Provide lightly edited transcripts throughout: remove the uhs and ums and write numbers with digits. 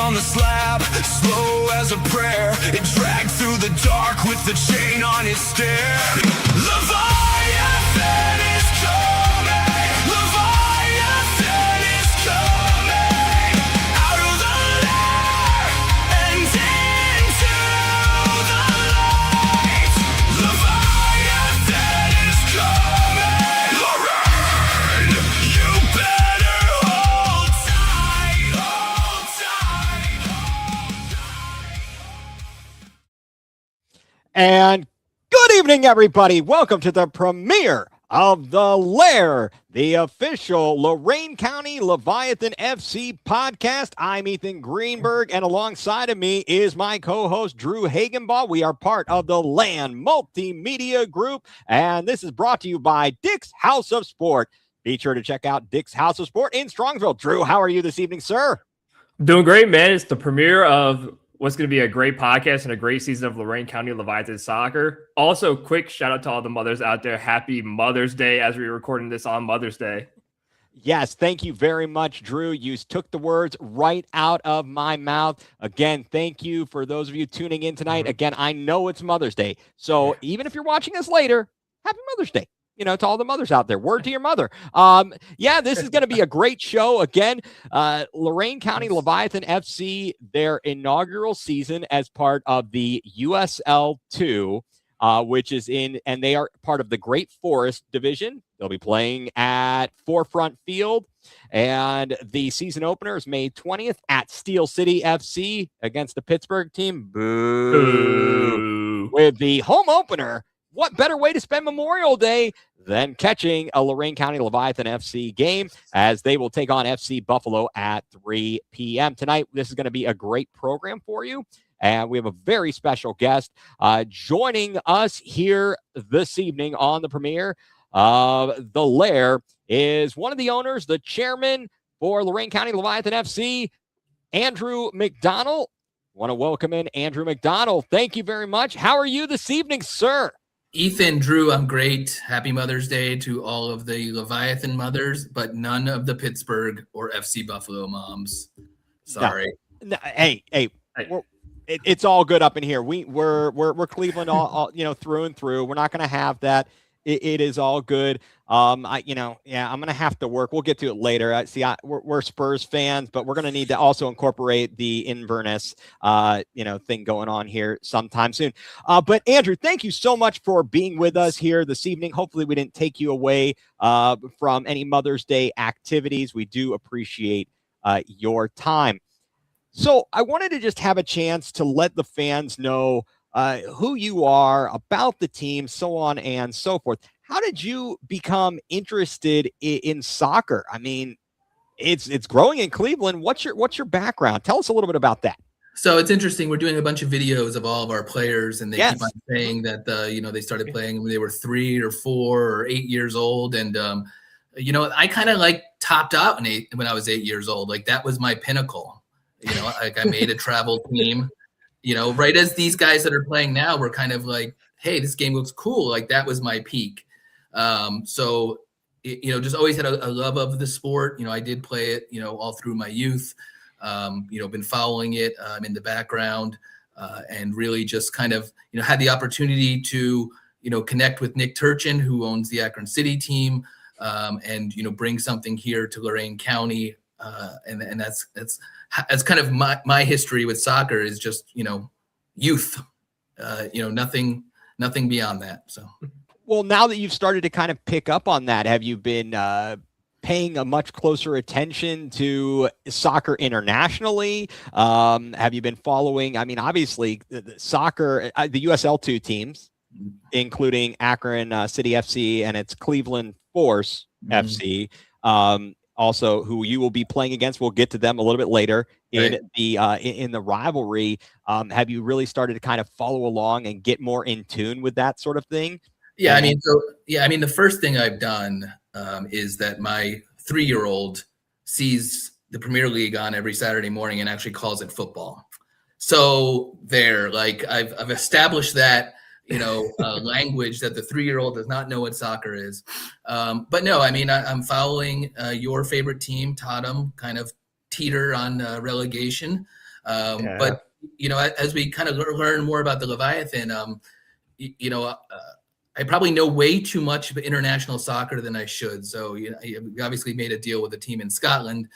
on the slab, slow as a prayer. It dragged through the dark with the chain on its stair. Leviathan is coming, Leviathan is coming, out of the lair and into the light. Leviathan is coming, Lorain, you better hold tight, hold tight, hold tight. And good evening, everybody. Welcome to the premiere of the Lair, the official Lorain County Leviathan FC podcast. I'm Ethan Greenberg, and alongside of me is my co-host, Drew Hagenbaugh. We are part of the LAN Multimedia Group, and this is brought to you by Dick's House of Sport. Be sure to check out Dick's House of Sport in Strongsville. Drew, how are you this evening, sir? Doing great, man. It's the premiere of what's going to be a great podcast and a great season of Lorain County Leviathan soccer. Also, quick shout out to all the mothers out there. Happy Mother's Day as we're recording this on Mother's Day. Yes, thank you very much, Drew. You took the words right out of my mouth. Again, thank you for those of you tuning in tonight. Again, I know it's Mother's Day. So even if you're watching us later, happy Mother's Day. You know, to all the mothers out there, word to your mother. This is going to be a great show. Again, Lorain County Leviathan FC, their inaugural season as part of the USL 2, which is in, and they are part of the Great Forest Division. They'll be playing at Forefront Field, and the season opener is May 20th at Steel City FC against the Pittsburgh team. Boo. Boo. With the home opener, what better way to spend Memorial Day than catching a Lorain County Leviathan FC game, as they will take on FC Buffalo at 3 p.m. tonight. This is going to be a great program for you, and we have a very special guest joining us here this evening on the premiere of The Lair is one of the owners, the chairman for Lorain County Leviathan FC, Andrew McDonnell. Want to welcome in Andrew McDonnell. Thank you very much. How are you this evening, sir? Ethan, Drew, I'm great. Happy Mother's Day to all of the Leviathan mothers, but none of the Pittsburgh or FC Buffalo moms. Sorry. No, hey, it's all good up in here. We're Cleveland all through and through. We're not going to have that. It is all good. I'm going to have to work. We'll get to it later. We're Spurs fans, but we're going to need to also incorporate the Inverness, thing going on here sometime soon. But Andrew, thank you so much for being with us here this evening. Hopefully we didn't take you away from any Mother's Day activities. We do appreciate your time. So I wanted to just have a chance to let the fans know who you are, about the team, so on and so forth. How did you become interested in soccer? I mean, it's growing in Cleveland. What's your background? Tell us a little bit about that. So it's interesting. We're doing a bunch of videos of all of our players, and they keep on saying that they started playing when they were 3 or 4 or 8 years old, and I kind of like topped out when I was 8 years old. Like that was my pinnacle. Like I made a travel team. Right as these guys that are playing now were kind of like, hey, this game looks cool. Like that was my peak. Just always had a love of the sport. I did play it, all through my youth. Been following it in the background and really just kind of, had the opportunity to, connect with Nick Turchin, who owns the Akron City team, and, bring something here to Lorain County. And that's kind of my history with soccer is just, youth, nothing beyond that. So. Well, now that you've started to kind of pick up on that, have you been paying a much closer attention to soccer internationally? Have you been following, obviously the soccer, the USL 2 teams, including Akron City FC and its Cleveland Force FC, also who you will be playing against. We'll get to them a little bit later in the rivalry. Have you really started to kind of follow along and get more in tune with that sort of thing? Yeah, the first thing I've done is that my 3-year-old sees the Premier League on every Saturday morning and actually calls it football. So I've established that language that the 3-year-old does not know what soccer is. But no, I'm following your favorite team, Tottenham, kind of teeter on relegation. But as we kind of learn more about the Leviathan, I probably know way too much about international soccer than I should. So we obviously made a deal with a team in Scotland,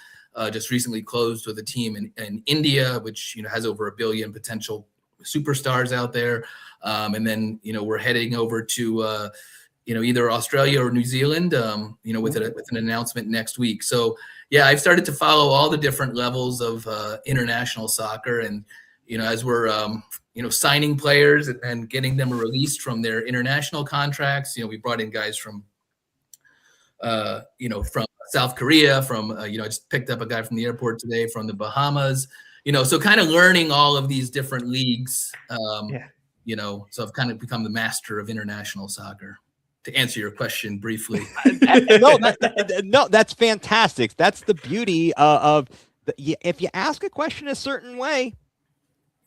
just recently closed with a team in India, which has over 1 billion potential superstars out there. And then we're heading over to either Australia or New Zealand, with an announcement next week. So yeah, I've started to follow all the different levels of international soccer, and as we're signing players and getting them released from their international contracts. We brought in guys from from South Korea, from I just picked up a guy from the airport today from the Bahamas. So kind of learning all of these different leagues. So I've kind of become the master of international soccer. To answer your question briefly. No, that's fantastic. That's the beauty of if you ask a question a certain way,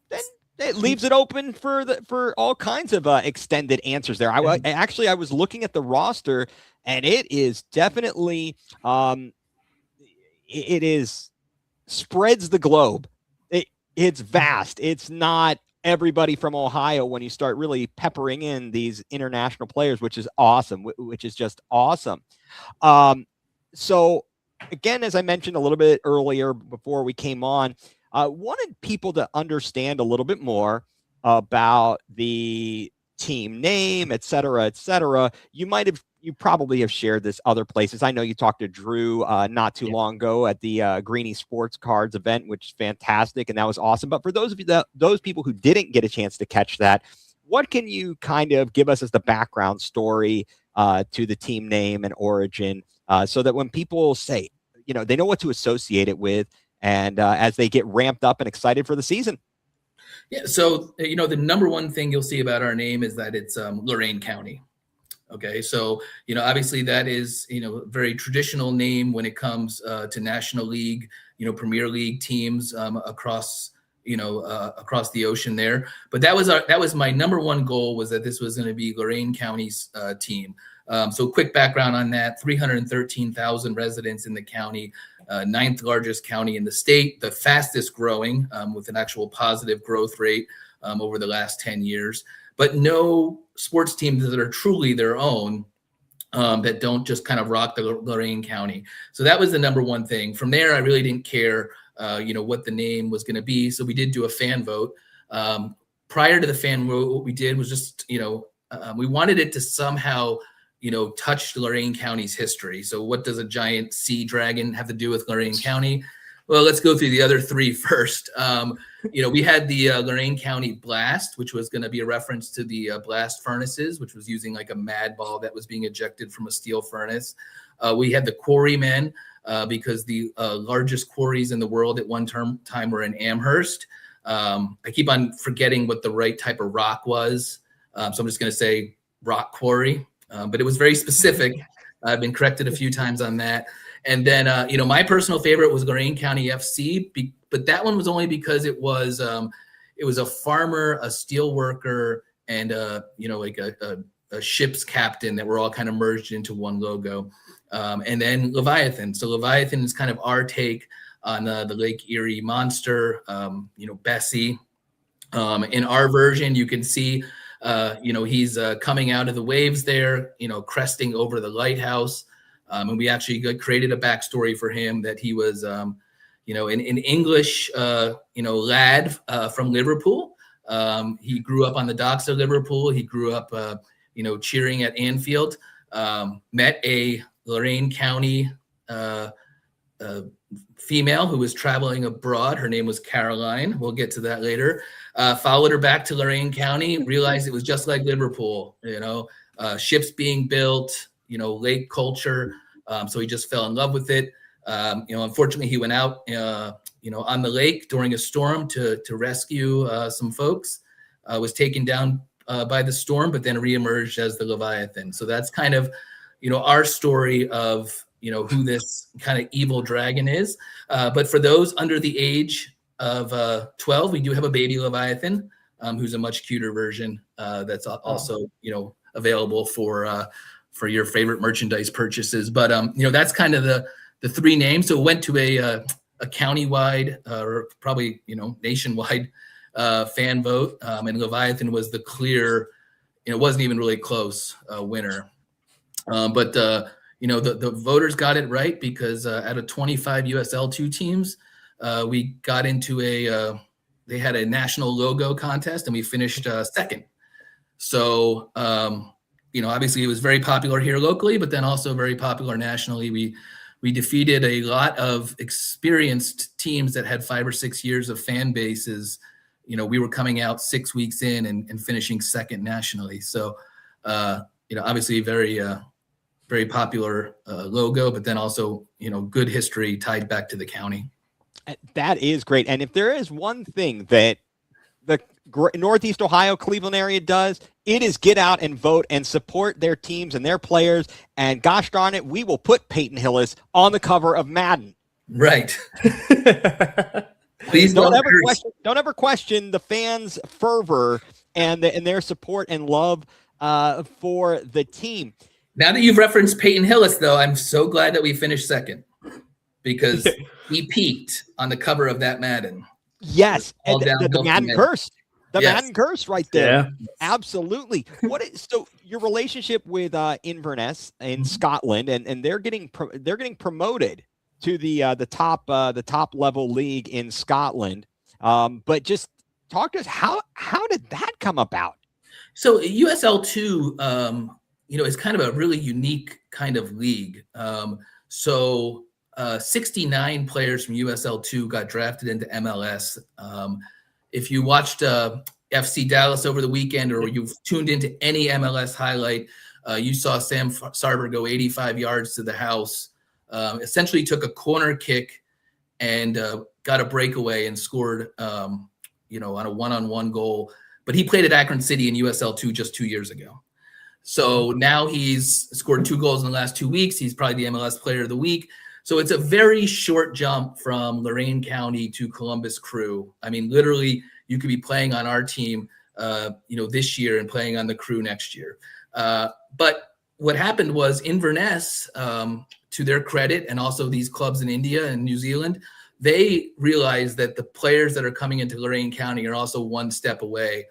then it leaves it open for all kinds of extended answers there. I was looking at the roster, and it is definitely it is spreads the globe. It's vast. It's not everybody from Ohio when you start really peppering in these international players, which is awesome, which is just awesome. So again, as I mentioned a little bit earlier before we came on, wanted people to understand a little bit more about the team name, et cetera, et cetera. You probably have shared this other places. I know you talked to Drew not too long ago at the Greeny Sports Cards event, which is fantastic, and that was awesome. But for those of you those people who didn't get a chance to catch that, what can you kind of give us as the background story to the team name and origin, so that when people say, they know what to associate it with, and as they get ramped up and excited for the season? Yeah. So the number one thing you'll see about our name is that it's Lorain County. Okay, so obviously that is a very traditional name when it comes to National League, Premier League teams across across the ocean there. But that was my number one goal, was that this was going to be Lorain County's team. So quick background on that: 313,000 residents in the county, 9th largest county in the state, the fastest growing with an actual positive growth rate over the last 10 years. But no sports teams that are truly their own, that don't just kind of rock the Lorain County. So that was the number one thing. From there, I really didn't care, what the name was going to be. So we did do a fan vote. Prior to the fan vote, what we did was just, we wanted it to somehow, touch Lorain County's history. So what does a giant sea dragon have to do with Lorain County? Well, let's go through the other three first. We had the Lorain County Blast, which was going to be a reference to the blast furnaces, which was using like a mad ball that was being ejected from a steel furnace. We had the Quarrymen, because the largest quarries in the world at one time were in Amherst. I keep on forgetting what the right type of rock was, so I'm just going to say rock quarry, but it was very specific. I've been corrected a few times on that. And then, my personal favorite was Lorain County FC, but that one was only because it was a farmer, a steel worker, and like a ship's captain that were all kind of merged into one logo. And then Leviathan. So Leviathan is kind of our take on the Lake Erie monster, Bessie. In our version, you can see, he's coming out of the waves there, cresting over the lighthouse. And we actually created a backstory for him, that he was, an English, lad from Liverpool. He grew up on the docks of Liverpool. He grew up, cheering at Anfield. Met a Lorain County female who was traveling abroad. Her name was Caroline. We'll get to that later. Followed her back to Lorain County. Realized it was just like Liverpool. Ships being built. Lake culture. So he just fell in love with it. Unfortunately, he went out, on the lake during a storm to rescue some folks. Was taken down by the storm, but then reemerged as the Leviathan. So that's kind of, our story of, who this kind of evil dragon is. But for those under the age of 12, we do have a baby Leviathan, who's a much cuter version that's also, available for your favorite merchandise purchases. But, that's kind of the three names. So it went to a countywide or probably nationwide fan vote, and Leviathan was the clear, it wasn't even really close winner. But the voters got it right because out of 25 USL2 teams, we got into they had a national logo contest and we finished second. So, obviously it was very popular here locally, but then also very popular nationally. We defeated a lot of experienced teams that had 5 or 6 years of fan bases. We were coming out 6 weeks in and finishing second nationally. So, obviously very, very popular logo, but then also, good history tied back to the county. That is great. And if there is one thing that the Northeast Ohio, Cleveland area does, it is get out and vote and support their teams and their players. And gosh darn it, we will put Peyton Hillis on the cover of Madden. Right. Please don't ever question the fans' fervor and their support and love for the team. Now that you've referenced Peyton Hillis, though, I'm so glad that we finished second because he peaked on the cover of that Madden. Yes, and the Madden curse. The Madden curse right there. Yeah. Absolutely. So your relationship with Inverness in Scotland, and they're getting promoted to the top level league in Scotland. But just talk to us, how did that come about? So USL2 is kind of a really unique kind of league. 69 players from USL2 got drafted into MLS. If you watched FC Dallas over the weekend, or you've tuned into any MLS highlight, you saw Sam Sarver go 85 yards to the house, essentially took a corner kick and got a breakaway and scored, on a one-on-one goal. But he played at Akron City in USL2 just 2 years ago. So now he's scored 2 goals in the last 2 weeks. He's probably the MLS Player of the Week. So it's a very short jump from Lorain County to Columbus Crew. I mean, literally, you could be playing on our team, this year and playing on the Crew next year. But what happened was Inverness, to their credit, and also these clubs in India and New Zealand, they realized that the players that are coming into Lorain County are also one step away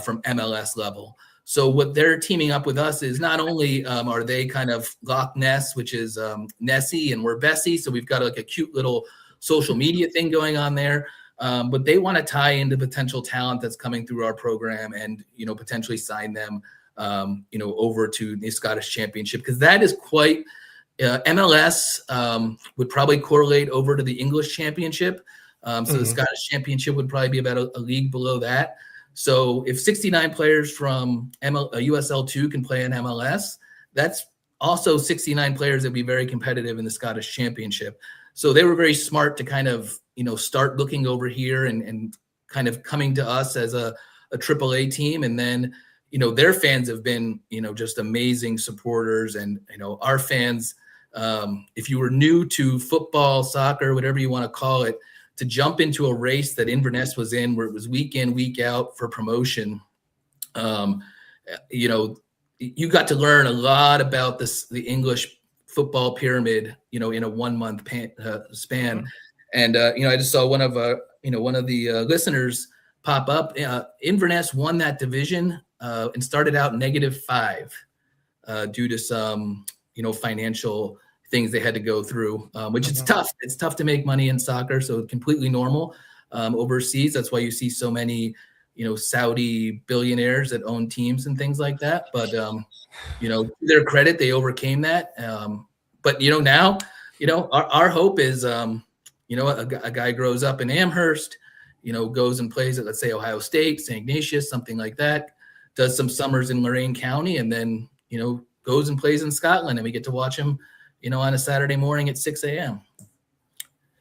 from MLS level. So what they're teaming up with us is not only are they kind of Loch Ness, which is Nessie, and we're Bessie. So we've got like a cute little social media thing going on there. But they want to tie into potential talent that's coming through our program and, potentially sign them, over to the Scottish Championship, because that is quite MLS would probably correlate over to the English Championship. So the Scottish Championship would probably be about a league below that. So if 69 players from USL2 can play in MLS, that's also 69 players that would be very competitive in the Scottish Championship. So they were very smart to kind of, start looking over here and kind of coming to us as a AAA team. And then, their fans have been, just amazing supporters. And, our fans, if you were new to football, soccer, whatever you want to call it, to jump into a race that Inverness was in, where it was week in, week out for promotion, you got to learn a lot about the English football pyramid, in a 1 month span. And I just saw one of the listeners pop up. Inverness won that division and started out -5 due to some financial things they had to go through, which is tough. It's tough to make money in soccer, so completely normal overseas. That's why you see so many, Saudi billionaires that own teams and things like that. But, to their credit, they overcame that. But, now, our hope is, a guy grows up in Amherst, goes and plays at, let's say, Ohio State, St. Ignatius, something like that, does some summers in Lorain County, and then, goes and plays in Scotland, and we get to watch him, on a Saturday morning at 6 a.m.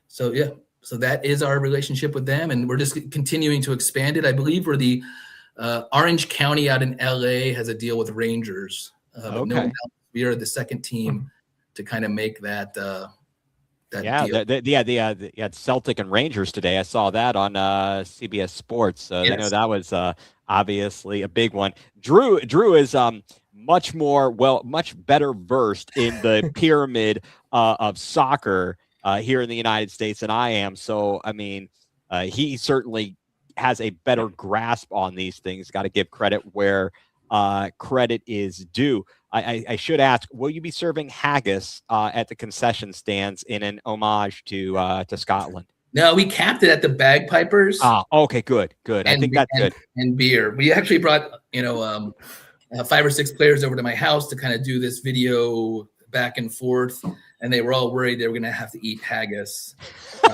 So, yeah, so that is our relationship with them, and we're just continuing to expand it. I believe we're the Orange County out in LA has a deal with Rangers. But no one else. We are the second team to kind of make that deal. The Celtic and Rangers today. I saw that on CBS Sports. Yes. I know that was obviously a big one. Drew is much better versed in the pyramid of soccer here in the United States than I am. So, I mean, he certainly has a better grasp on these things. Got to give credit where credit is due. I should ask, will you be serving haggis at the concession stands in an homage to Scotland? No, we capped it at the bagpipers. Oh, okay, good. I think that's good. And beer. We actually brought, 5 or 6 players over to my house to kind of do this video back and forth, and they were all worried they were going to have to eat haggis. And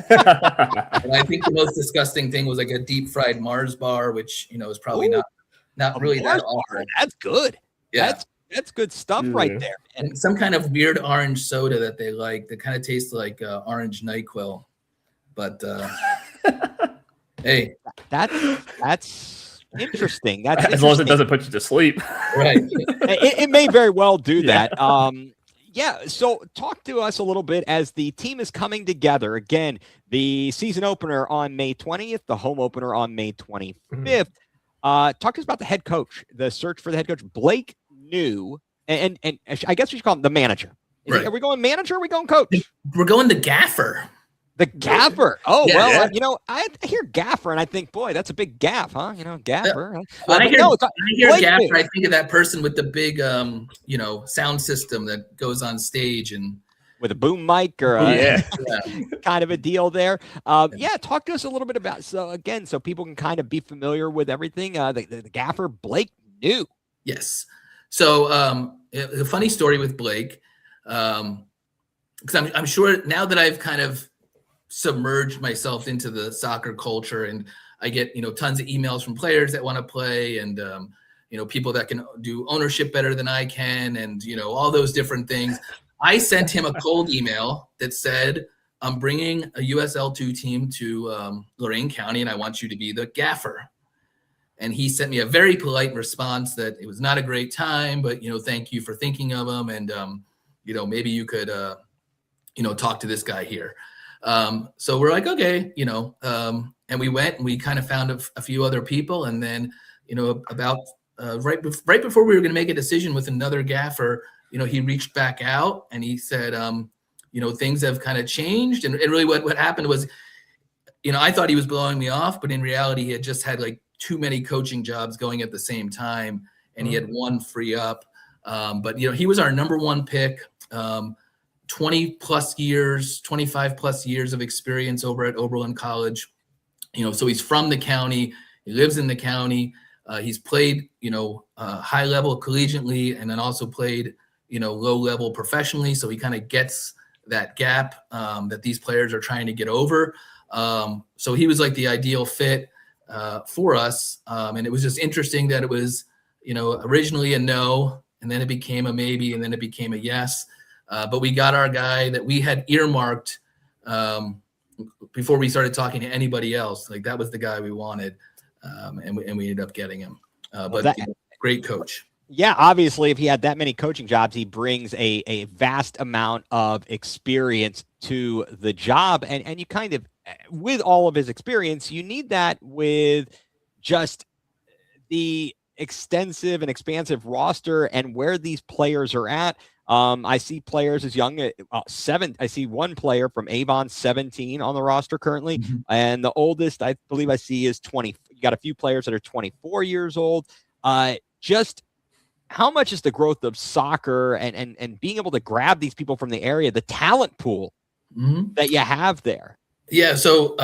I think the most disgusting thing was like a deep fried Mars bar, which is probably not really that awful. That's good. Yeah. That's good stuff right there. And some kind of weird orange soda that they like that kind of tastes like orange NyQuil. But hey, that's interesting. That's as long as it doesn't put you to sleep. Right. It may very well do that. Yeah. So talk to us a little bit as the team is coming together. Again, the season opener on May 20th, the home opener on May 25th. Talk to us about the head coach, the search for the head coach, Blake New, and I guess we should call him the manager. Are we going manager or are we going coach? We're going the gaffer. The gaffer. Oh, Yeah. well, I hear gaffer and I think, boy, that's a big gaff, huh? Gaffer. When I hear gaffer, New. I think of that person with the big, sound system that goes on stage and with a boom mic or kind of a deal there. Talk to us a little bit about, so people can kind of be familiar with everything. The gaffer, Blake New. Yes. So a funny story with Blake, because I'm sure now that I've kind of submerged myself into the soccer culture, and I get tons of emails from players that want to play, and people that can do ownership better than I can, and all those different things. I sent him a cold email that said, I'm bringing a USL2 team to Lorain County, and I want you to be the gaffer. And he sent me a very polite response that it was not a great time, but thank you for thinking of him, and maybe you could talk to this guy here. So we're like, okay, and we went and we kind of found a few other people, and then about right before we were going to make a decision with another gaffer, he reached back out and he said, things have kind of changed, and really what happened was, I thought he was blowing me off, but in reality he had just had like too many coaching jobs going at the same time, and he had one free up. But he was our number 1 pick, 25 plus years of experience over at Oberlin College. So he's from the county, he lives in the county. He's played, high level collegiately, and then also played, low level professionally. So he kind of gets that gap that these players are trying to get over. So he was like the ideal fit for us. And it was just interesting that it was, originally a no, and then it became a maybe, and then it became a yes. But we got our guy that we had earmarked before we started talking to anybody else. Like that was the guy we wanted, and we ended up getting him. Great coach. Yeah, obviously, if he had that many coaching jobs, he brings a vast amount of experience to the job, and you kind of, with all of his experience, you need that with just the extensive and expansive roster and where these players are at. I see players as young as 7. I see one player from Avon, 17 on the roster currently. And the oldest I believe I see is 20. You got a few players that are 24 years old. Just how much is the growth of soccer and being able to grab these people from the area, the talent pool that you have there? Yeah. So,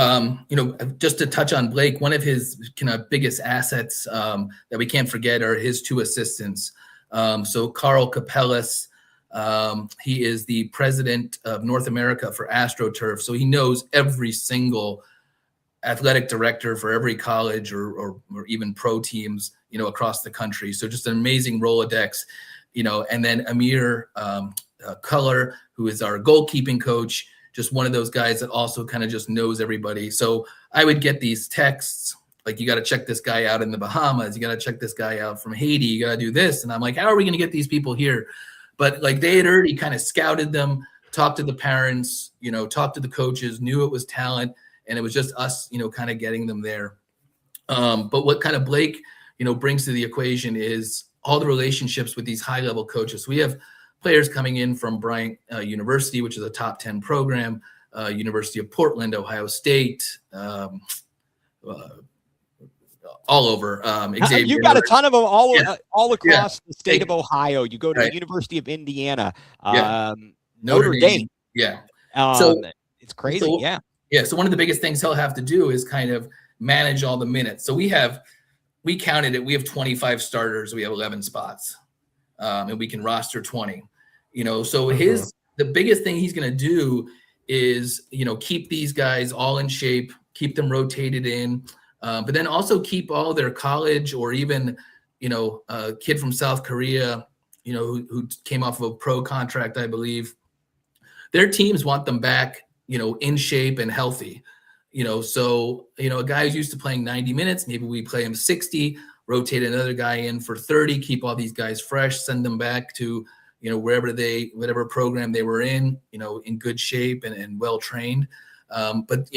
just to touch on Blake, one of his kind of biggest assets that we can't forget are his 2 assistants. So Carl Capellas, he is the president of North America for AstroTurf. So he knows every single athletic director for every college or even pro teams, across the country. So just an amazing Rolodex, and then Amir Culler, who is our goalkeeping coach, just one of those guys that also kind of just knows everybody. So I would get these texts, like, you got to check this guy out in the Bahamas. You got to check this guy out from Haiti. You got to do this. And I'm like, how are we going to get these people here? But like they had already kind of scouted them, talked to the parents, talked to the coaches, knew it was talent. And it was just us, kind of getting them there. But what kind of Blake, brings to the equation is all the relationships with these high level coaches. We have players coming in from Bryant University, which is a top 10 program, University of Portland, Ohio State, all over. You got a ton of them all across the state of Ohio. You go to the University of Indiana, Notre Dame. Yeah. So it's crazy. So, yeah. Yeah. So one of the biggest things he'll have to do is kind of manage all the minutes. So we counted it. We have 25 starters. We have 11 spots, and we can roster 20. So the biggest thing he's going to do is keep these guys all in shape, keep them rotated in. But then also keep all their college or even, a kid from South Korea, who came off of a pro contract, I believe. Their teams want them back, in shape and healthy. So, a guy who's used to playing 90 minutes, maybe we play him 60, rotate another guy in for 30, keep all these guys fresh, send them back to, whatever program they were in good shape and well-trained. But,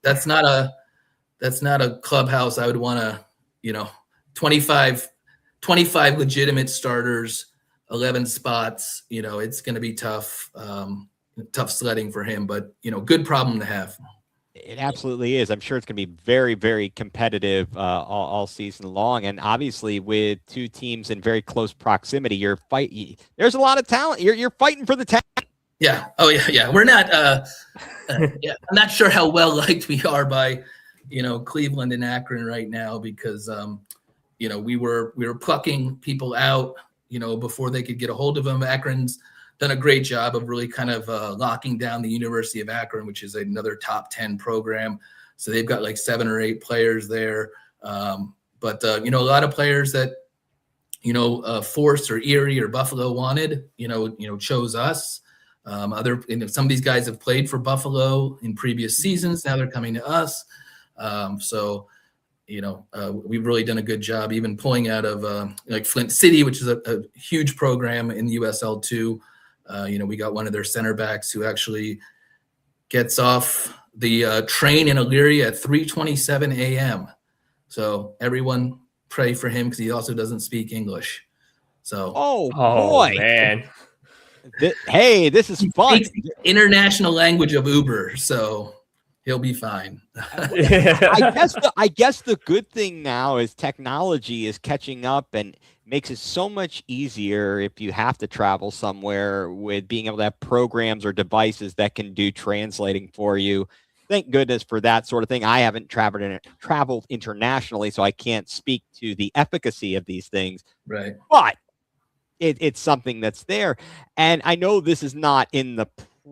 that's not a clubhouse I would want to, 25 legitimate starters, 11 spots, it's going to be tough sledding for him, but, good problem to have. It absolutely is. I'm sure it's going to be very, very competitive all season long. And obviously with two teams in very close proximity, there's a lot of talent. You're fighting for the talent. Yeah. Oh yeah. Yeah. We're not, I'm not sure how well liked we are by, Cleveland and Akron right now because, we were plucking people out, before they could get a hold of them. Akron's done a great job of really kind of locking down the University of Akron, which is another top 10 program. So they've got like 7 or 8 players there. But a lot of players that, Force or Erie or Buffalo wanted, chose us. Some of these guys have played for Buffalo in previous seasons. Now they're coming to us. We've really done a good job, even pulling out of like Flint City, which is a huge program in the USL2. We got one of their center backs who actually gets off the train in Elyria at 3:27 a.m. So everyone pray for him because he also doesn't speak English. So oh boy, man. Hey, this is fun. International language of Uber, so he'll be fine. I guess the good thing now is technology is catching up and makes it so much easier if you have to travel somewhere with being able to have programs or devices that can do translating for you. Thank goodness for that sort of thing. I haven't traveled internationally, so I can't speak to the efficacy of these things. Right. But it's something that's there. And I know this is not in the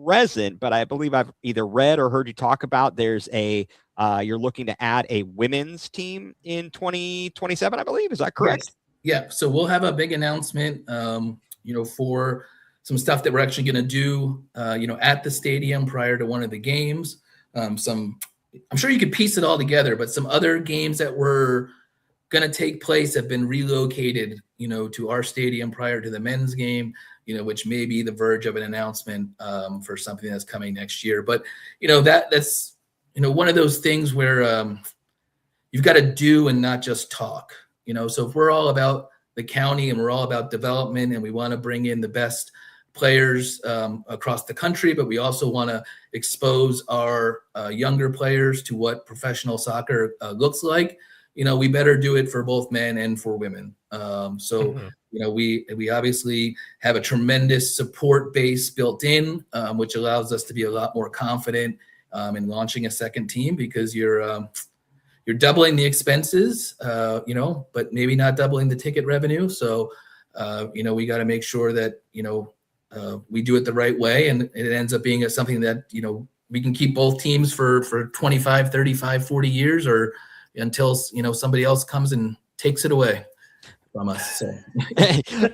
present, but I believe I've either read or heard you talk about there's you're looking to add a women's team in 2027, I believe. Is that correct? Yes. Yeah. So we'll have a big announcement, for some stuff that we're actually going to do, at the stadium prior to one of the games. I'm sure you could piece it all together, but some other games that were going to take place have been relocated, to our stadium prior to the men's game, which may be the verge of an announcement for something that's coming next year. But, that's, one of those things where you've got to do and not just talk, so if we're all about the county and we're all about development and we want to bring in the best players across the country, but we also want to expose our younger players to what professional soccer looks like, we better do it for both men and for women. We obviously have a tremendous support base built in, which allows us to be a lot more confident in launching a second team because you're doubling the expenses, but maybe not doubling the ticket revenue. So, we got to make sure that, we do it the right way. And it ends up being something that, we can keep both teams for 25, 35, 40 years or until, somebody else comes and takes it away from us. So.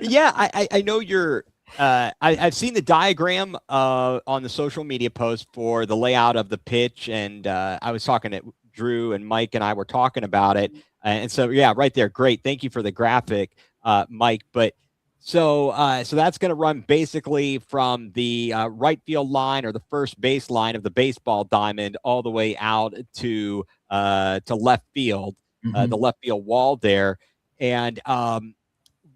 Yeah, I know you're I've seen the diagram on the social media post for the layout of the pitch. And I was talking to Drew and Mike and I were talking about it. And so, yeah, right there. Great. Thank you for the graphic, Mike. But so that's going to run basically from the right field line or the first base line of the baseball diamond all the way out to left field, the left field wall there. And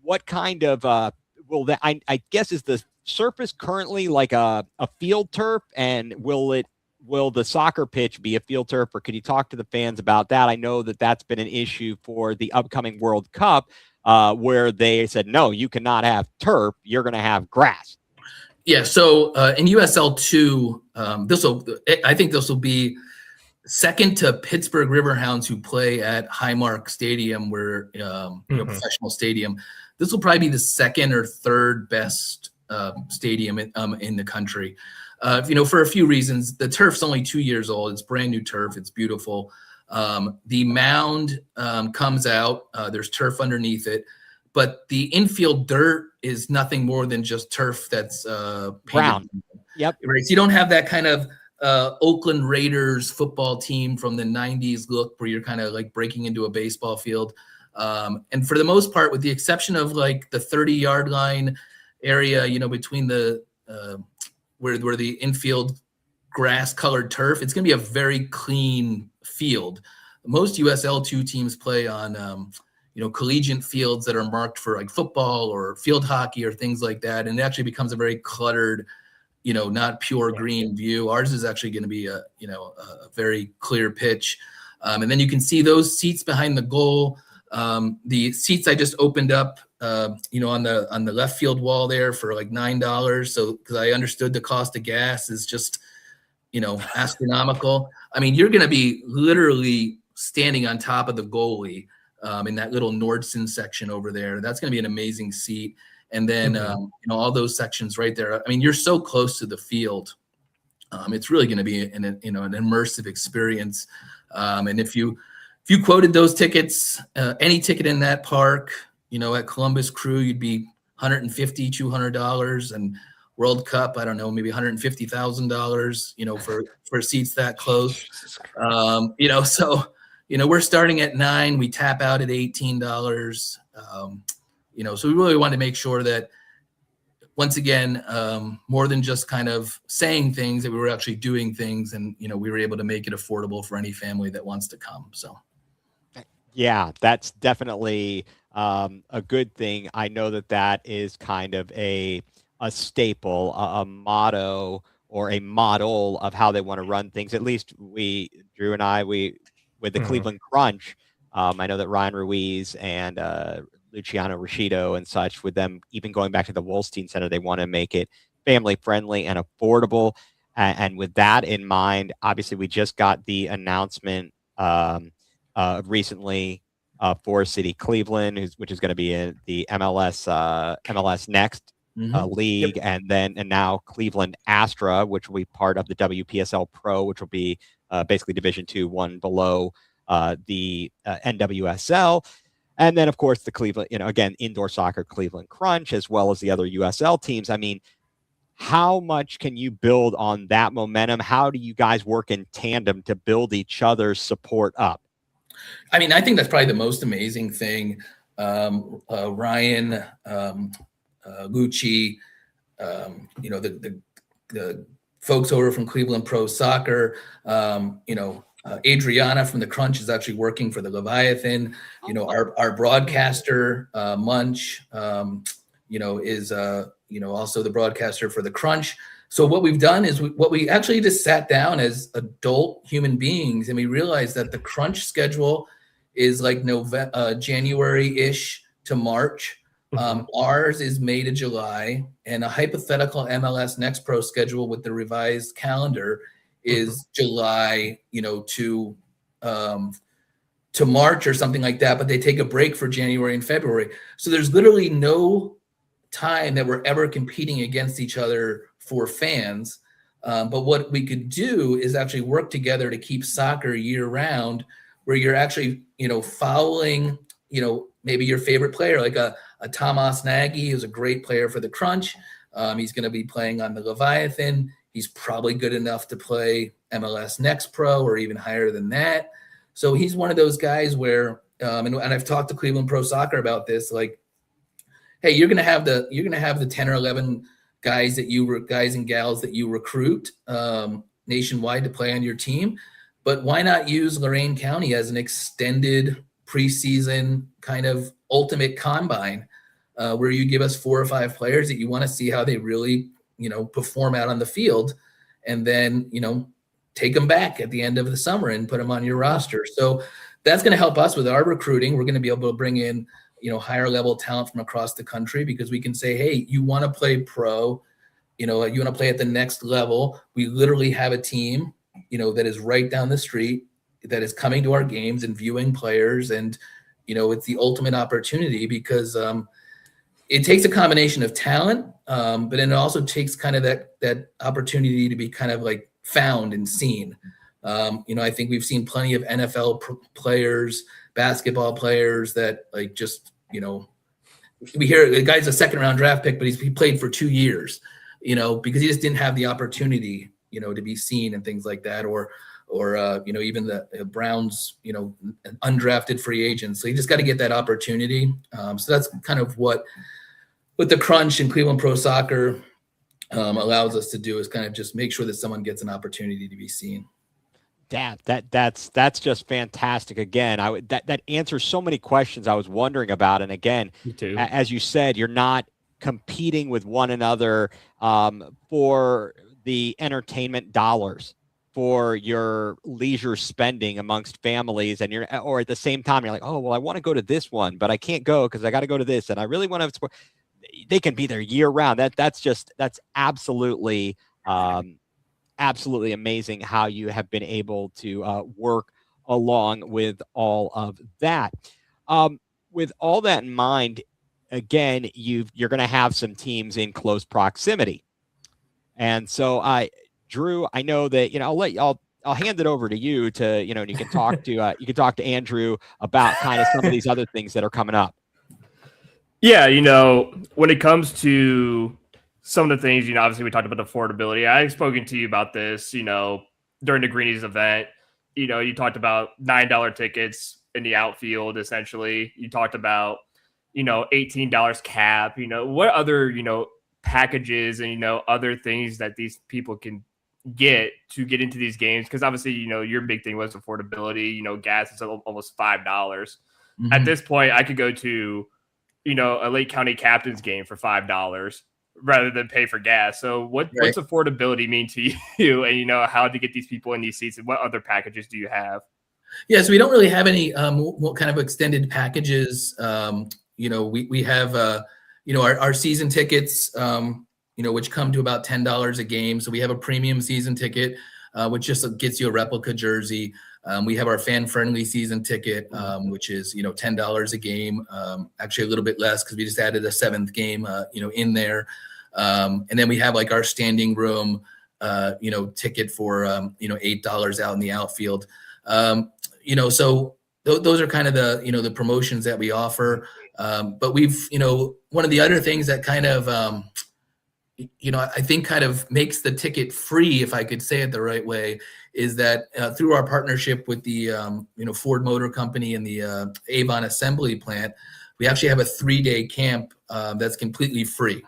what kind of will that I guess is the surface currently like a field turf, and will the soccer pitch be a field turf, or could you talk to the fans about that? I know that that's been an issue for the upcoming World Cup, where they said, no, you cannot have turf. You're going to have grass. Yeah. So in USL2, I think this will be second to Pittsburgh Riverhounds, who play at Highmark Stadium, where professional stadium. This will probably be the second or third best stadium in the country. For a few reasons. The turf's only 2 years old. It's brand new turf. It's beautiful. The mound comes out. There's turf underneath it, but the infield dirt is nothing more than just turf that's brown. Yep. Right. So you don't have that kind of Oakland Raiders football team from the 90s look where you're kind of like breaking into a baseball field. And for the most part, with the exception of like the 30-yard line area, between the where the infield grass colored turf, it's going to be a very clean field. Most USL2 teams play on collegiate fields that are marked for like football or field hockey or things like that, and it actually becomes a very cluttered, not pure green view. Ours is actually going to be a very clear pitch, and then you can see those seats behind the goal. The seats I just opened up, on the left field wall there for like $9. So because I understood the cost of gas is just astronomical. I mean, you're going to be literally standing on top of the goalie in that little Nordson section over there. That's going to be an amazing seat. And then, all those sections right there. I mean, you're so close to the field. It's really going to be an immersive experience. And if you quoted those tickets, any ticket in that park, at Columbus Crew, you'd be $150, $200, and World Cup, I don't know, maybe $150,000, for seats that close. So, we're starting at $9, we tap out at $18. So we really wanted to make sure that, once again, more than just kind of saying things, that we were actually doing things, and, we were able to make it affordable for any family that wants to come. So. Yeah, that's definitely a good thing. I know that is kind of a staple, a motto or a model of how they want to run things. At least Drew and I, with the Cleveland Crunch, I know that Ryan Ruiz and Luciano Rashido and such, with them even going back to the Wolstein Center, they want to make it family friendly and affordable. And with that in mind, obviously we just got the announcement recently for City Cleveland, which is going to be in the MLS Next league, and now Cleveland Astra, which will be part of the WPSL Pro, which will be basically Division II, one below the NWSL. And then, of course, the Cleveland, again, indoor soccer Cleveland Crunch, as well as the other USL teams. I mean, how much can you build on that momentum? How do you guys work in tandem to build each other's support up? I mean, I think that's probably the most amazing thing. Ryan, Lucci, the folks over from Cleveland Pro Soccer, Adriana from the Crunch is actually working for the Leviathan. Our broadcaster, Munch, is also the broadcaster for the Crunch. So what we've done is we actually just sat down as adult human beings, and we realized that the Crunch schedule is like January-ish to March. Ours is May to July, and a hypothetical MLS Next Pro schedule with the revised calendar is July, to March or something like that. But they take a break for January and February. So there's literally no time that we're ever competing against each other for fans. But what we could do is actually work together to keep soccer year round, where you're actually, following, maybe your favorite player, like a Tomas Nagy, who's a great player for the Crunch. He's going to be playing on the Leviathan. He's probably good enough to play MLS Next Pro or even higher than that. So he's one of those guys where, and I've talked to Cleveland Pro Soccer about this, like, hey, you're going to have the 10 or 11 guys and gals that you recruit nationwide to play on your team. But why not use Lorain County as an extended preseason kind of ultimate combine? where you give us 4 or 5 players that you want to see how they really, perform out on the field, and then, take them back at the end of the summer and put them on your roster. So that's going to help us with our recruiting. We're going to be able to bring in, higher level talent from across the country, because we can say, hey, you want to play pro, you want to play at the next level. We literally have a team, that is right down the street, that is coming to our games and viewing players. And, it's the ultimate opportunity, because it takes a combination of talent, but then it also takes kind of that opportunity to be kind of like found and seen. I think we've seen plenty of NFL players, basketball players that like just, we hear the guy's a 2nd round draft pick, but he played for 2 years, because he just didn't have the opportunity, to be seen and things like that. Or even the Browns, undrafted free agents. So you just got to get that opportunity. So that's kind of what the crunch in Cleveland Pro Soccer allows us to do, is kind of just make sure that someone gets an opportunity to be seen. That's just fantastic. Again, that answers so many questions I was wondering about. And again, as you said, you're not competing with one another for the entertainment dollars, for your leisure spending amongst families, and or at the same time, you're like, oh, well, I want to go to this one, but I can't go because I got to go to this, and I really want to. They can be there year round. That's absolutely absolutely amazing how you have been able to work along with all of that. With all that in mind, again, you're going to have some teams in close proximity, and so Drew, I know that I'll hand it over to you to you can talk to Andrew about kind of some of these other things that are coming up. Yeah, when it comes to some of the things, obviously we talked about affordability. I've spoken to you about this, during the Greenies event. You talked about $9 tickets in the outfield, essentially. You talked about, $18 cap. What other, packages and, other things that these people can get to get into these games? Because obviously, your big thing was affordability. Gas is almost $5. Mm-hmm. At this point, I could go to, a Lake County Captains game for $5 rather than pay for gas. So what's affordability mean to you, and how to get these people in these seats, and what other packages do you have? Yes, we don't really have any what kind of extended packages. We have our season tickets, which come to about $10 a game. So we have a premium season ticket, which just gets you a replica jersey. We have our fan-friendly season ticket, which is $10 a game. Actually, a little bit less because we just added a 7th game, in there. And then we have like our standing room, ticket for $8 out in the outfield. So those are kind of the promotions that we offer. But we've one of the other things that kind of I think kind of makes the ticket free, if I could say it the right way, is that through our partnership with the Ford Motor Company and the Avon Assembly Plant, we actually have a 3-day camp that's completely free.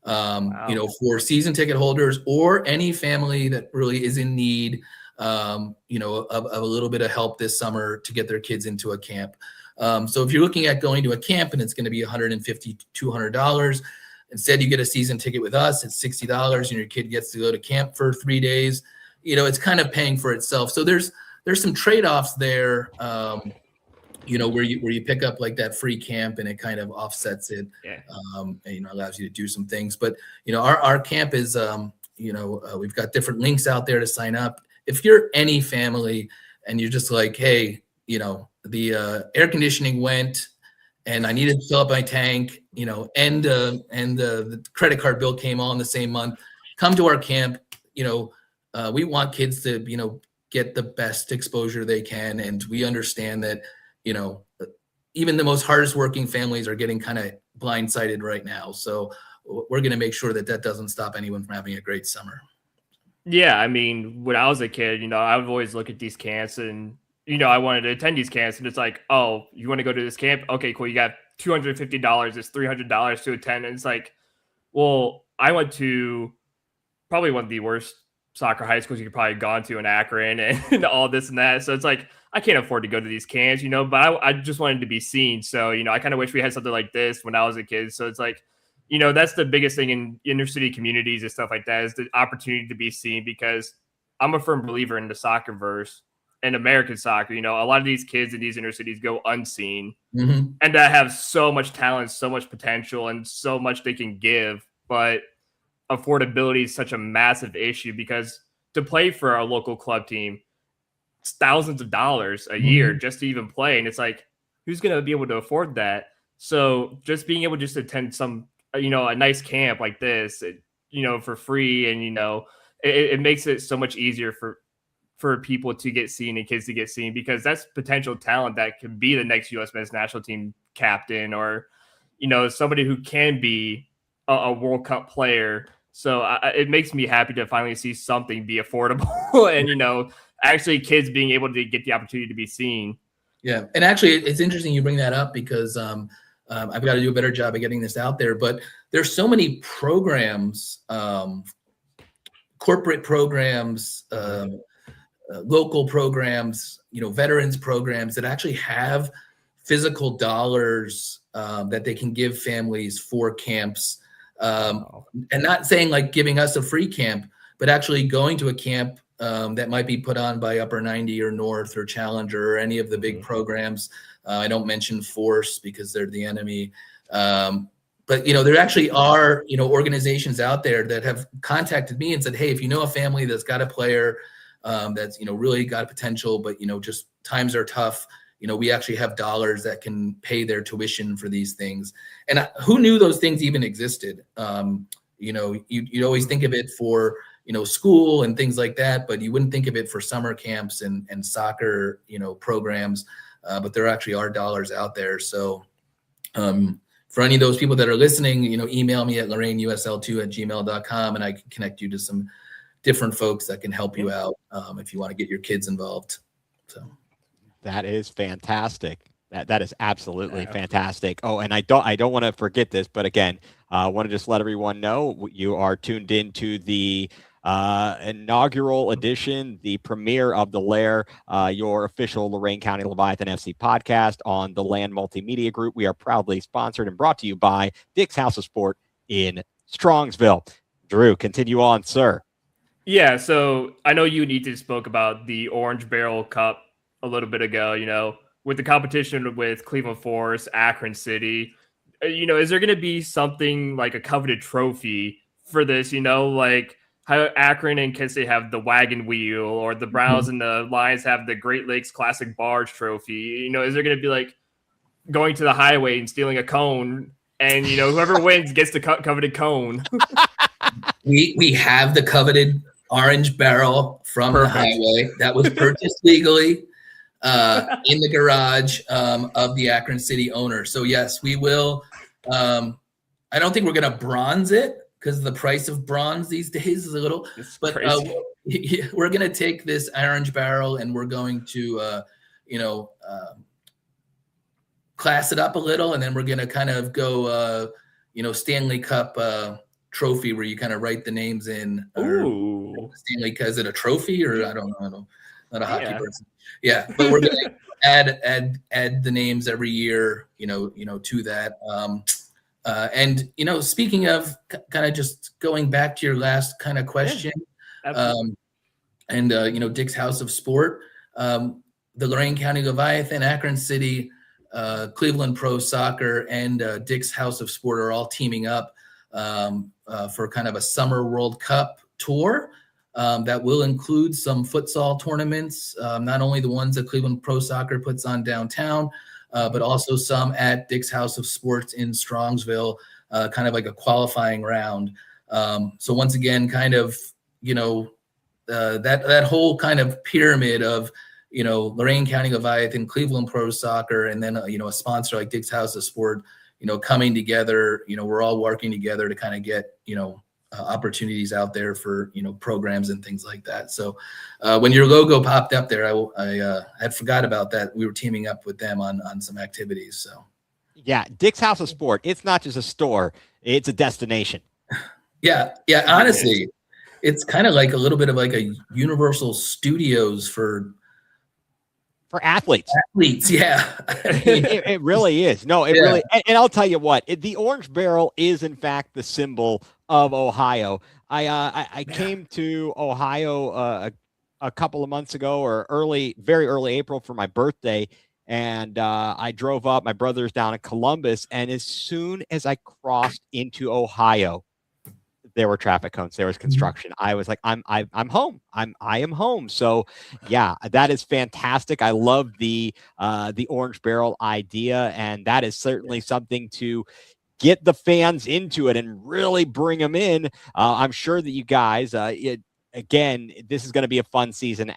Wow. For season ticket holders or any family that really is in need, of a little bit of help this summer to get their kids into a camp. So if you're looking at going to a camp and it's going to be $150 to $200, instead you get a season ticket with us, it's $60, and your kid gets to go to camp for 3 days. It's kind of paying for itself. So there's some trade-offs there, where you pick up like that free camp and it kind of offsets it, and allows you to do some things. But our camp is we've got different links out there to sign up. If you're any family and you're just like, hey, the air conditioning went and I needed to fill up my tank, and the credit card bill came all in the same month, come to our camp. We want kids to get the best exposure they can, and we understand that even the most hardest working families are getting kind of blindsided right now. So we're going to make sure that doesn't stop anyone from having a great summer. Yeah, I mean, when I was a kid, I would always look at these camps and, I wanted to attend these camps, and it's like, oh, you want to go to this camp? Okay, cool. You got $250. It's $300 to attend. And it's like, well, I went to probably one of the worst soccer high schools you could probably gone to in Akron and all this and that. So it's like, I can't afford to go to these camps, but I just wanted to be seen. So, I kind of wish we had something like this when I was a kid. So it's like, that's the biggest thing in inner city communities and stuff like that, is the opportunity to be seen, because I'm a firm believer in the soccer verse and American soccer. A lot of these kids in these inner cities go unseen, and that have so much talent, so much potential, and so much they can give. But affordability is such a massive issue, because to play for our local club team, it's thousands of dollars a year just to even play. And it's like, who's going to be able to afford that? So just being able to just attend some, a nice camp like this, for free. And, it makes it so much easier for people to get seen and kids to get seen, because that's potential talent that could be the next U.S. men's national team captain, or, somebody who can be a World Cup player. So it makes me happy to finally see something be affordable and, actually kids being able to get the opportunity to be seen. Yeah. And actually, it's interesting you bring that up, because I've got to do a better job of getting this out there. But there's so many programs, corporate programs, local programs, veterans programs that actually have physical dollars that they can give families for camps. And not saying like giving us a free camp, but actually going to a camp that might be put on by Upper 90 or North or Challenger or any of the big programs. I don't mention Force because they're the enemy. But, there actually are, organizations out there that have contacted me and said, hey, if you know a family that's got a player that's, really got potential, but, just times are tough, we actually have dollars that can pay their tuition for these things. And who knew those things even existed? You'd always think of it for, school and things like that, but you wouldn't think of it for summer camps and soccer, programs. But there actually are dollars out there. So for any of those people that are listening, email me at lorainusl2@gmail.com, and I can connect you to some different folks that can help you out if you want to get your kids involved. So that is fantastic. That is absolutely fantastic. Oh, and I don't want to forget this, but again, I want to just let everyone know you are tuned into the inaugural edition, the premiere of the Lair, your official Lorain County Leviathan FC podcast on the Land Multimedia Group. We are proudly sponsored and brought to you by Dick's House of Sport in Strongsville. Drew, continue on, sir. Yeah, so I know you and Ethan spoke about the Orange Barrel Cup a little bit ago, with the competition with Cleveland Forest, Akron City. Is there going to be something like a coveted trophy for this, like how Akron and Kent State have the wagon wheel, or the Browns and the Lions have the Great Lakes Classic Barge Trophy? Is there going to be like going to the highway and stealing a cone, and whoever wins gets the coveted cone? We have the coveted orange barrel from the highway that was purchased legally in the garage of the Akron City owner. So yes, we will. I don't think we're going to bronze it, because the price of bronze these days is a little, but we're going to take this orange barrel and we're going to, class it up a little. And then we're going to kind of go, Stanley Cup trophy, where you kind of write the names in. Ooh. Stanley, is it a trophy, or I don't know, not a hockey person. Yeah, but we're going to add the names every year, to that. And, speaking of kind of just going back to your last kind of question, Dick's House of Sport, the Lorain County Leviathan, Akron City, Cleveland Pro Soccer, and Dick's House of Sport are all teaming up for kind of a summer World Cup tour that will include some futsal tournaments, not only the ones that Cleveland Pro Soccer puts on downtown, but also some at Dick's House of Sports in Strongsville, kind of like a qualifying round. So once again, kind of, that whole kind of pyramid of, Lorain County Leviathan, Cleveland Pro Soccer, and then, a sponsor like Dick's House of Sport, coming together. We're all working together to kind of get, opportunities out there for, programs and things like that. So when your logo popped up there, I had forgot about that. We were teaming up with them on some activities. So yeah, Dick's House of Sport. It's not just a store; it's a destination. Yeah. Honestly, it's kind of like a little bit of like a Universal Studios for for athletes. Athletes, yeah. It really is. No, it really. And I'll tell you what, the Orange Barrel is in fact the symbol of Ohio. I came to Ohio a couple of months ago, or very early April for my birthday, and I drove up. My brother's down in Columbus, and as soon as I crossed into Ohio, there were traffic cones, there was construction. I was like, I'm home. I am home. So yeah, that is fantastic. I love the Orange Barrel idea, and that is certainly something to get the fans into it and really bring them in. I'm sure that you guys, again, this is going to be a fun season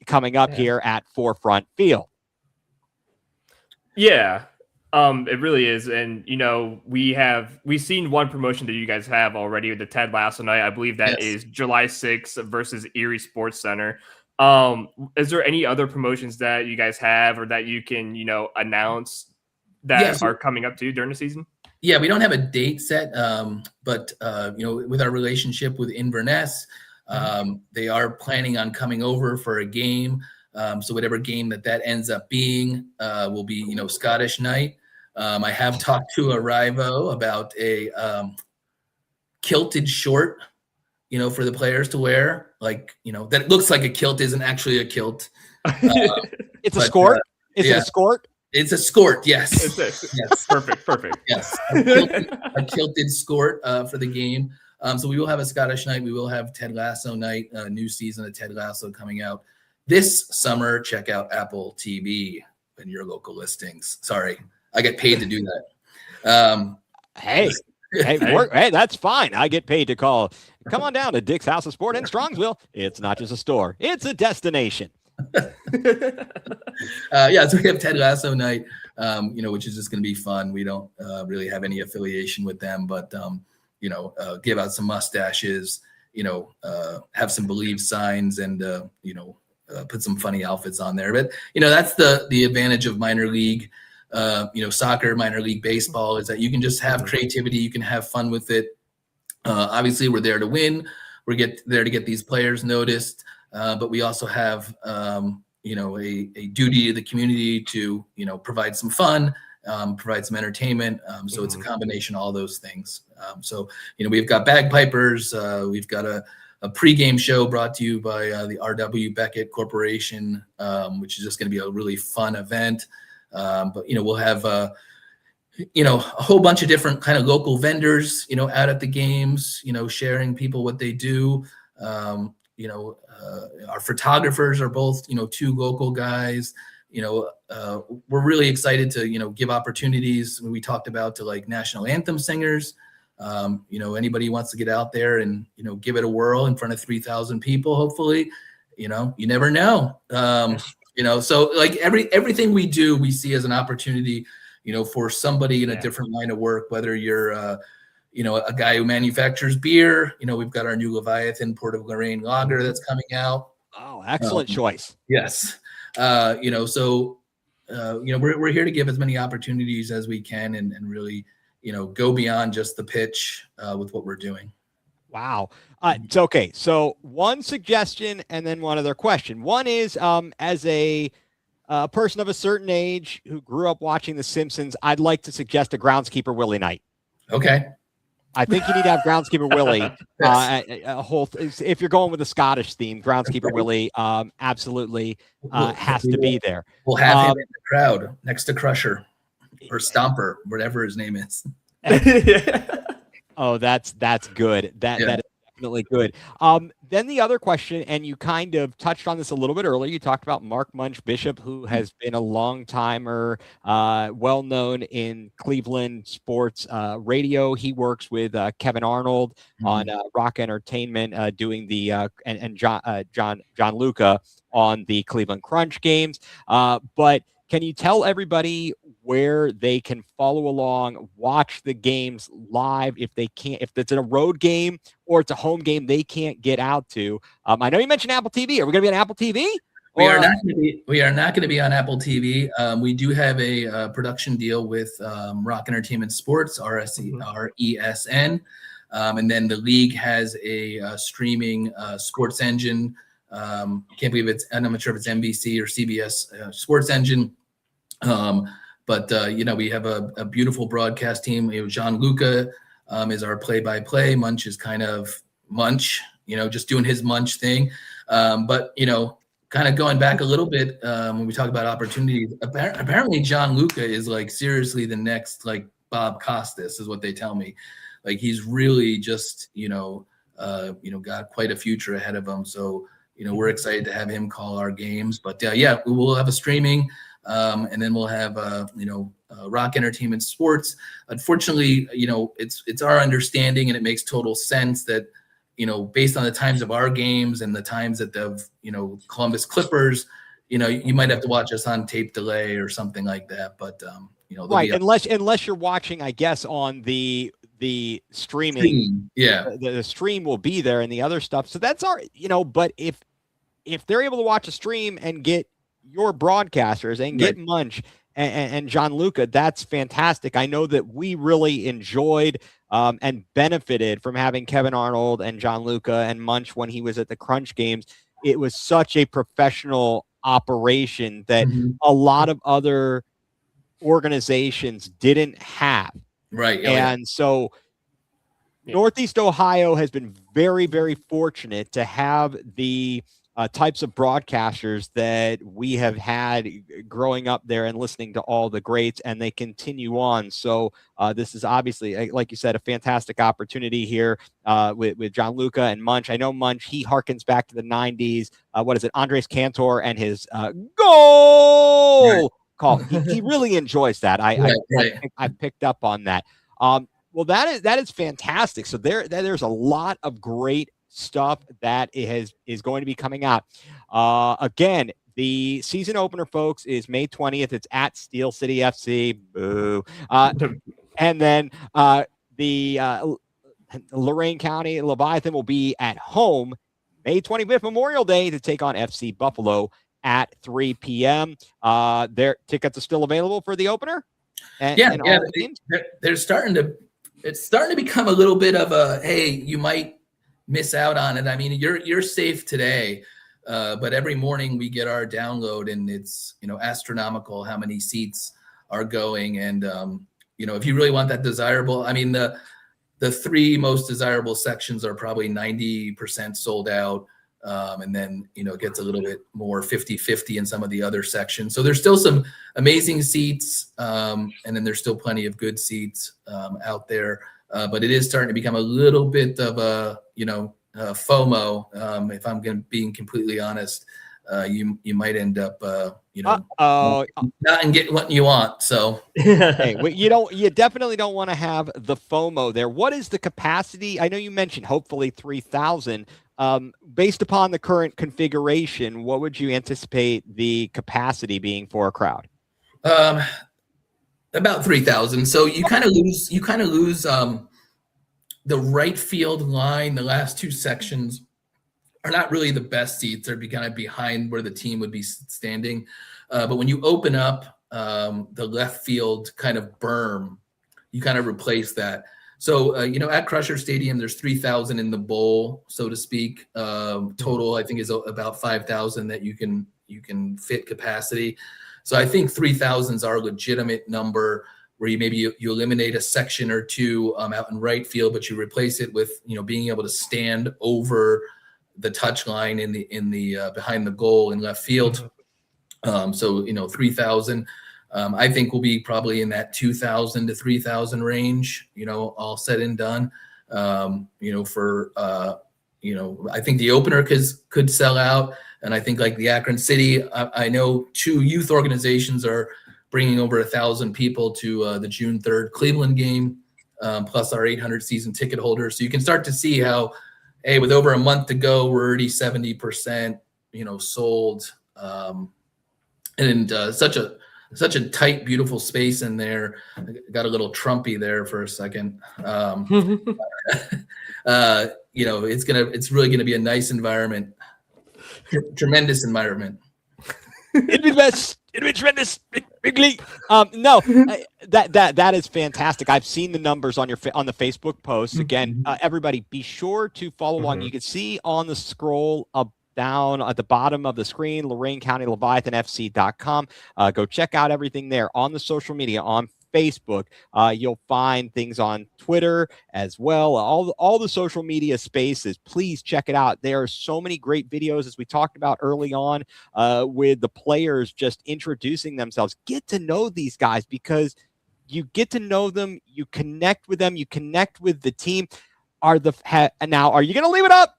coming up here at Forefront Field. Yeah. It really is. And, we've seen one promotion that you guys have already with the Ted Lasso night. I believe that is July 6th versus Erie Sports Center. Is there any other promotions that you guys have or that you can, announce that are coming up to during the season? Yeah, we don't have a date set, but, with our relationship with Inverness, they are planning on coming over for a game. So whatever game that ends up being will be, Scottish night. I have talked to Arrivo about a kilted short, for the players to wear, that looks like a kilt, isn't actually a kilt. It's a skort. Is it a skort? It's a skort. Yes. Yes. Perfect. Yes. A kilted skort for the game. So we will have a Scottish night. We will have Ted Lasso night, a new season of Ted Lasso coming out this summer. Check out Apple TV and your local listings. Sorry, I get paid to do that. Hey, that's fine. I get paid to call. Come on down to Dick's House of Sport in Strongsville. It's not just a store; it's a destination. So we have Ted Lasso night, which is just going to be fun. We don't really have any affiliation with them, but give out some mustaches, have some Believe signs, and put some funny outfits on there. But that's the advantage of minor league. Soccer, minor league baseball, is that you can just have creativity. You can have fun with it. Obviously, we're there to win. We're there to get these players noticed. But we also have, a duty to the community to, provide some fun, provide some entertainment. So it's a combination of all those things. We've got bagpipers. We've got a pregame show brought to you by the R.W. Beckett Corporation, which is just going to be a really fun event. But we'll have a whole bunch of different kind of local vendors, out at the games, sharing people what they do. Our photographers are both, two local guys. We're really excited to, give opportunities. We talked about to national anthem singers. Anybody who wants to get out there and, give it a whirl in front of 3,000 people, hopefully, you never know. So everything we do, we see as an opportunity, for somebody in a different line of work, whether you're, a guy who manufactures beer. We've got our new Leviathan Port of Lorain lager that's coming out. Oh, excellent choice. Yes. We're here to give as many opportunities as we can and really, go beyond just the pitch with what we're doing. Wow. It's okay. So one suggestion and then one other question. One is, as a person of a certain age who grew up watching The Simpsons, I'd like to suggest a Groundskeeper Willie night. Okay. I think you need to have Groundskeeper Willie. If you're going with a Scottish theme, Groundskeeper Willie absolutely has to be there. We'll have him in the crowd next to Crusher or Stomper, whatever his name is. Oh, that's good. That is definitely good. Then the other question, and you kind of touched on this a little bit earlier. You talked about Mark Munch Bishop, who has been a long timer, well known in Cleveland sports radio. He works with Kevin Arnold on Rock Entertainment, doing the and John Luca on the Cleveland Crunch games. But can you tell everybody where they can follow along, watch the games live if they can't, if it's a road game or it's a home game they can't get out to? I know you mentioned Apple TV. Are we going to be on Apple TV? We are not going to be on Apple TV. We do have a production deal with Rock Entertainment Sports, RESN. And then the league has a streaming sports engine Can't believe I'm not sure if it's NBC or CBS Sports Engine. But we have a beautiful broadcast team. Gianluca is our play-by-play. Munch is kind of Munch, just doing his Munch thing. But kind of going back a little bit, when we talk about opportunities, apparently Gianluca is like seriously the next like Bob Costas is what they tell me. Like he's really just got quite a future ahead of him. So we're excited to have him call our games. But we will have a streaming, and then we'll have Rock Entertainment Sports. Unfortunately, it's our understanding, and it makes total sense that based on the times of our games and the times that the Columbus Clippers, you might have to watch us on tape delay or something like that. But right, unless you're watching, I guess, on the streaming, the stream will be there and the other stuff. So that's our, but if they're able to watch a stream and get your broadcasters and get Munch and Gianluca, that's fantastic. I know that we really enjoyed and benefited from having Kevin Arnold and Gianluca and Munch when he was at the Crunch games. It was such a professional operation that a lot of other organizations didn't have. Right. And so Northeast Ohio has been very, very fortunate to have the types of broadcasters that we have had growing up there and listening to all the greats, and they continue on. So this is obviously, like you said, a fantastic opportunity here with Gianluca and Munch. I know Munch, he harkens back to the 90s. What is it? Andres Cantor and his goal call. He really enjoys that. I picked up on that. Well, that is fantastic. So there's a lot of great stuff that is going to be coming out. Again, the season opener, folks, is May 20th. It's at Steel City FC. Boo. And then the Lorain County Leviathan will be at home May 25th, Memorial Day, to take on FC Buffalo at 3 p.m. Their tickets are still available for the opener. They're starting to. It's starting to become a little bit of a, hey, you might miss out on it. I mean, you're safe today, but every morning we get our download, and it's astronomical how many seats are going. And if you really want that desirable, I mean, the three most desirable sections are probably 90% sold out. And then, it gets a little bit more 50-50 in some of the other sections. So there's still some amazing seats. And then there's still plenty of good seats out there. But it is starting to become a little bit of a, FOMO. If I'm being completely honest, you might end up, not getting what you want. So hey, you definitely don't want to have the FOMO there. What is the capacity? I know you mentioned hopefully 3,000. Based upon the current configuration, what would you anticipate the capacity being for a crowd? About 3,000. So you kind of lose the right field line. The last two sections are not really the best seats. They're kind of behind where the team would be standing. But when you open up the left field kind of berm, you kind of replace that. So, at Crusher Stadium, there's 3,000 in the bowl, so to speak. Total, I think, is about 5,000 that you can fit capacity. So I think 3,000 is our legitimate number, where you eliminate a section or two out in right field, but you replace it with being able to stand over the touch line in the behind the goal in left field. So 3,000. I think we'll be probably in that 2,000 to 3,000 range, all said and done. I think the opener could sell out. And I think like the Akron City, I know two youth organizations are bringing over 1,000 people to the June 3rd Cleveland game, plus our 800 season ticket holders. So you can start to see how, hey, with over a month to go, we're already 70%, sold. And such a tight, beautiful space in there. I got a little Trumpy there for a second. It's really gonna be a nice environment, tremendous environment. It'd be tremendous, big league. That is fantastic. I've seen the numbers on the Facebook posts. Again, everybody, be sure to follow along. You can see on the scroll down at the bottom of the screen, Lorain County Leviathan FC.com. Go check out everything there on the social media, on Facebook. You'll find things on Twitter as well. All the social media spaces. Please check it out. There are so many great videos, as we talked about early on, with the players just introducing themselves. Get to know these guys, because you get to know them, you connect with them, you connect with the team. Now, are you going to leave it up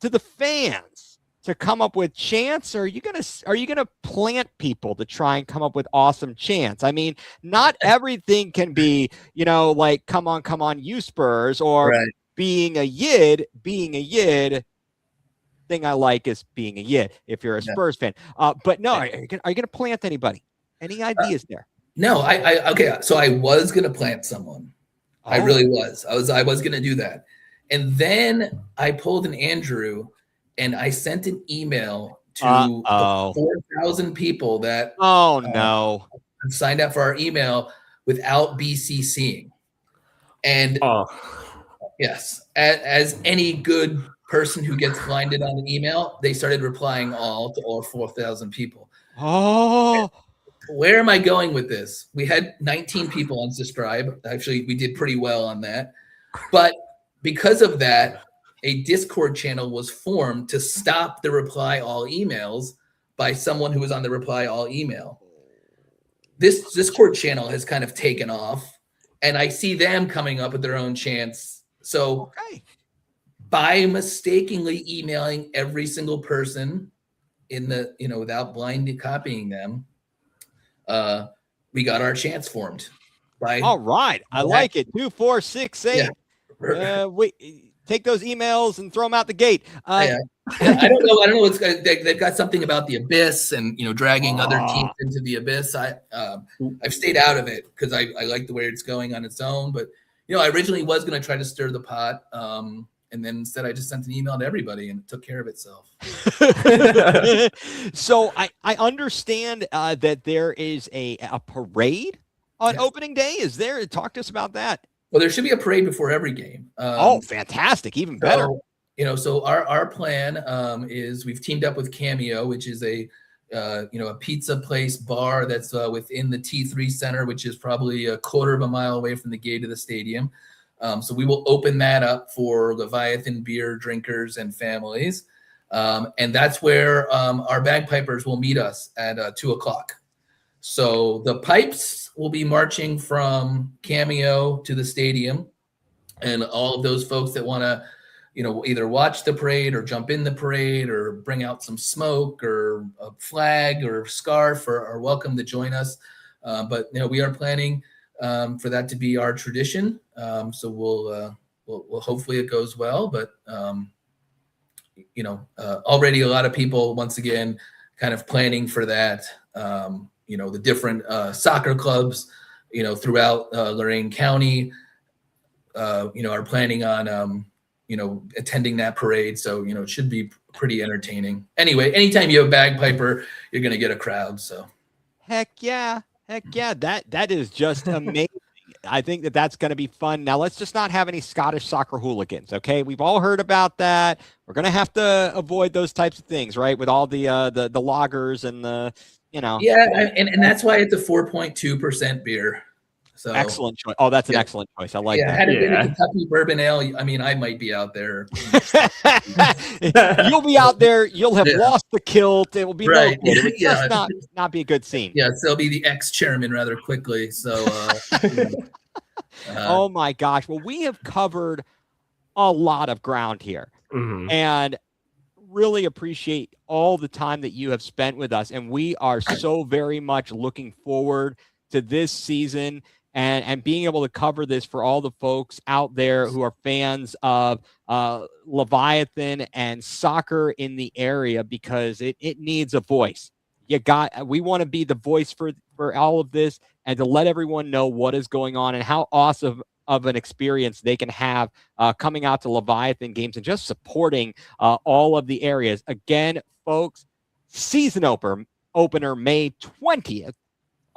to the fans to come up with chants, or are you gonna plant people to try and come up with awesome chants? I mean, not everything can be, like come on, you Spurs, or Right. being a yid. Thing I like is being a yid if you're a Spurs fan. But no, are you gonna plant anybody? Any ideas there? No, okay. So I was gonna plant someone. I really was. I was gonna do that, and then I pulled an Andrew. And I sent an email to the 4,000 people that signed up for our email without BCCing. And yes, as any good person who gets blinded on an email, they started replying all to all 4,000 people. Where am I going with this? We had 19 people unsubscribe. Actually, we did pretty well on that. But because of that, a Discord channel was formed to stop the reply all emails by someone who was on the reply all email. This Discord channel has kind of taken off, and I see them coming up with their own chants. So by mistakenly emailing every single person in the, without blindly copying them, we got our chants formed. All right. I like it. 2, 4, 6, 8. Yeah. Take those emails and throw them out the gate. I don't know. What's they've got something about the abyss and dragging other teams into the abyss. I've stayed out of it because I like the way it's going on its own. But I originally was going to try to stir the pot, and then instead I just sent an email to everybody and it took care of itself. So I understand that there is a parade on opening day. Is there? Talk to us about that. Well, there should be a parade before every game. Fantastic. Even better. So our plan is we've teamed up with Cameo, which is a pizza place bar that's within the T3 Center, which is probably a quarter of a mile away from the gate of the stadium. So we will open that up for Leviathan beer drinkers and families. And that's where our bagpipers will meet us at 2:00. So the pipes will be marching from Cameo to the stadium, and all of those folks that want to, either watch the parade or jump in the parade or bring out some smoke or a flag or scarf are welcome to join us. But we are planning for that to be our tradition. So we'll hopefully it goes well. But already a lot of people once again kind of planning for that. The different soccer clubs, throughout Lorain County, are planning on, attending that parade. So, it should be pretty entertaining. Anyway, anytime you have a bagpiper, you're going to get a crowd. So. Heck yeah. That is just amazing. I think that's going to be fun. Now, let's just not have any Scottish soccer hooligans, okay? We've all heard about that. We're going to have to avoid those types of things, right? With all the lagers and the... Yeah, and that's why it's a 4.2% beer. So excellent choice. Oh, that's an excellent choice. I like that. Had it been a Kentucky bourbon ale, I mean, I might be out there. You'll be out there. You'll have lost the kilt. It will be right. No good. It would just not be a good scene. Yeah, so they'll be the ex-chairman rather quickly. So. Oh my gosh! Well, we have covered a lot of ground here, and really appreciate all the time that you have spent with us, and we are so very much looking forward to this season and being able to cover this for all the folks out there who are fans of Leviathan and soccer in the area, because it needs a voice. We want to be the voice for all of this, and to let everyone know what is going on and how awesome of an experience they can have coming out to Leviathan games and just supporting all of the areas. Again, folks, season opener May 20th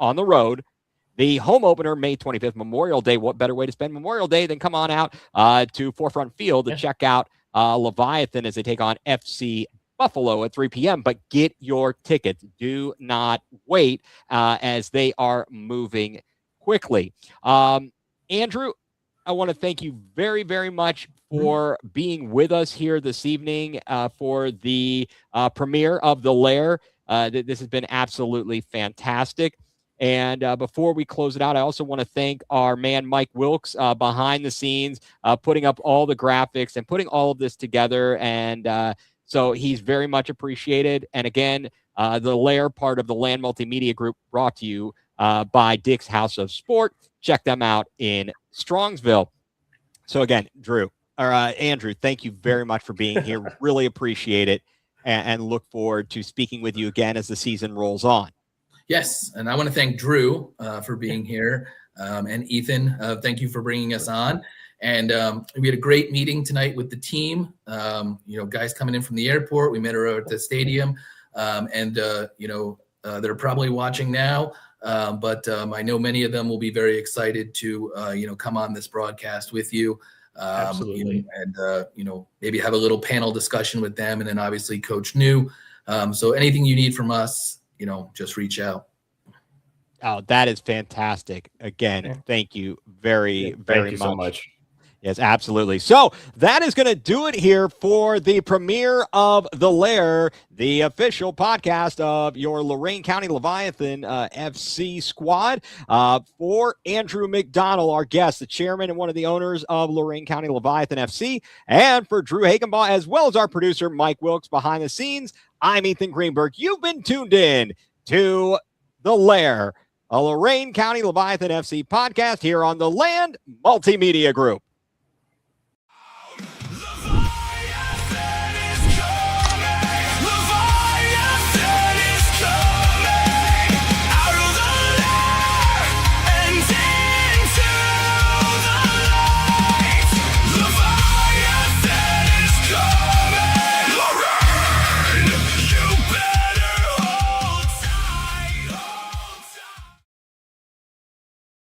on the road. The home opener May 25th, Memorial Day. What better way to spend Memorial Day than come on out to Forefront Field to check out Leviathan as they take on FC Buffalo at 3 p.m., but get your tickets. Do not wait as they are moving quickly. Andrew, I want to thank you very, very much for being with us here this evening for the premiere of the Lair. This has been absolutely fantastic. And before we close it out, I also want to thank our man, Mike Wilkes, behind the scenes, putting up all the graphics and putting all of this together. And so he's very much appreciated. And again, the Lair part of the Land Multimedia Group brought to you by Dick's House of Sport. Check them out in Strongsville. So again, Andrew, thank you very much for being here. Really appreciate it and look forward to speaking with you again as the season rolls on. Yes, and I want to thank Drew for being here, and Ethan, thank you for bringing us on. And we had a great meeting tonight with the team. Guys coming in from the airport. We met her at the stadium, and they're probably watching now. But I know many of them will be very excited to come on this broadcast with you. Absolutely. Maybe have a little panel discussion with them, and then obviously Coach New. So anything you need from us, just reach out. Oh, that is fantastic. Again, thank you very much. Thank you so much. Yes, absolutely. So that is going to do it here for the premiere of The Lair, the official podcast of your Lorain County Leviathan FC squad. For Andrew McDonnell, our guest, the chairman and one of the owners of Lorain County Leviathan FC, and for Drew Hagenbaugh, as well as our producer, Mike Wilkes, behind the scenes, I'm Ethan Greenberg. You've been tuned in to The Lair, a Lorain County Leviathan FC podcast here on the Land Multimedia Group.